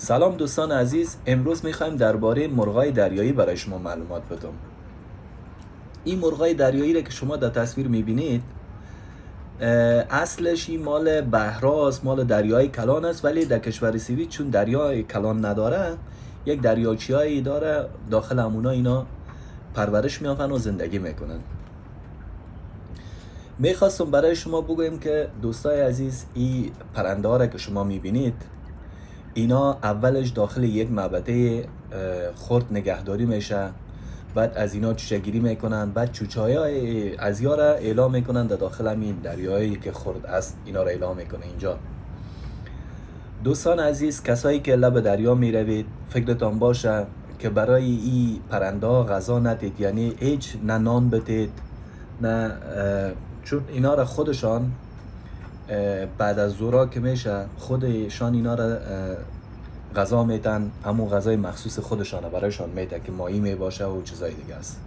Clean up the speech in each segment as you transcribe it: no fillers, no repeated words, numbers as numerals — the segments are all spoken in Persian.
سلام دوستان عزیز، امروز میخوایم درباره مرغای دریایی برای شما معلومات بدم. این مرغای دریایی را که شما در تصویر میبینید اصلش این مال بحراست، مال دریای کلان است، ولی در کشور سوئد چون دریای کلان نداره یک دریاچه‌ای داره، داخل همونا اینا پرورش میافن و زندگی میکنن. میخواستم برای شما بگویم که دوستای عزیز این پرنده ها را که شما میبینید اینا اولش داخل یک معبده خرد نگهداری میشه، بعد از اینا چوچه گیری میکنن، بعد چوچه های از یا را اعلام میکنن در داخل همین دریایی که خرد است اینا را اعلام میکنه. اینجا دوستان عزیز، کسایی که لب دریا میروید فکرتان باشه که برای این پرنده ها غذا ندید، یعنی هیچ نه نان بدید نه، چون اینا را خودشان بعد از ظهر که میشه خودشان اینا را غذا میتن، همون غذای مخصوص خودشانه برایشان میتن که ماهی میباشه و چیزای دیگه است.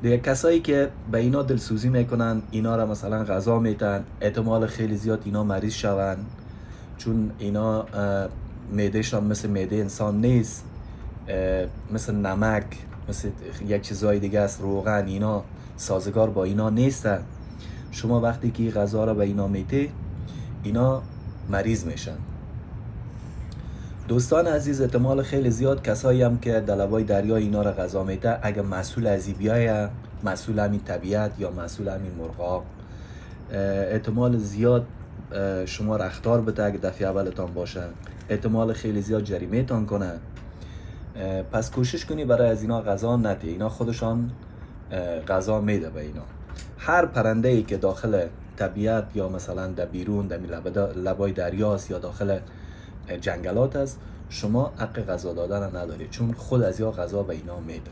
دیگه کسایی که به اینا دلسوزی میکنن اینا را مثلا غذا میتن، احتمال خیلی زیاد اینا مریض شون، چون اینا معدهشان مثل معده انسان نیست، مثل نمک، مثل یک چیزای دیگه است، روغن، اینا سازگار با اینا نیسته. شما وقتی که غذا را به اینا میته اینا مریض میشن. دوستان عزیز، احتمال خیلی زیاد کسایی هم که در لبای دریا اینا را غذا میته اگه مسئول از این بیایه، مسئول همین طبیعت یا مسئول همین مرغا، احتمال زیاد شما را اخطار بده اگه دفعه اولتان باشه، احتمال خیلی زیاد جریمه تان کنه. پس کوشش کنی برای از اینا غذا نده، اینا خودشان غذا میده به اینا. هر پرنده ای که داخل طبیعت یا مثلا در بیرون در لبای دریاست یا داخل جنگلات است، شما حق غذا دادن ندارید، چون خود از یا غذا به اینا میده.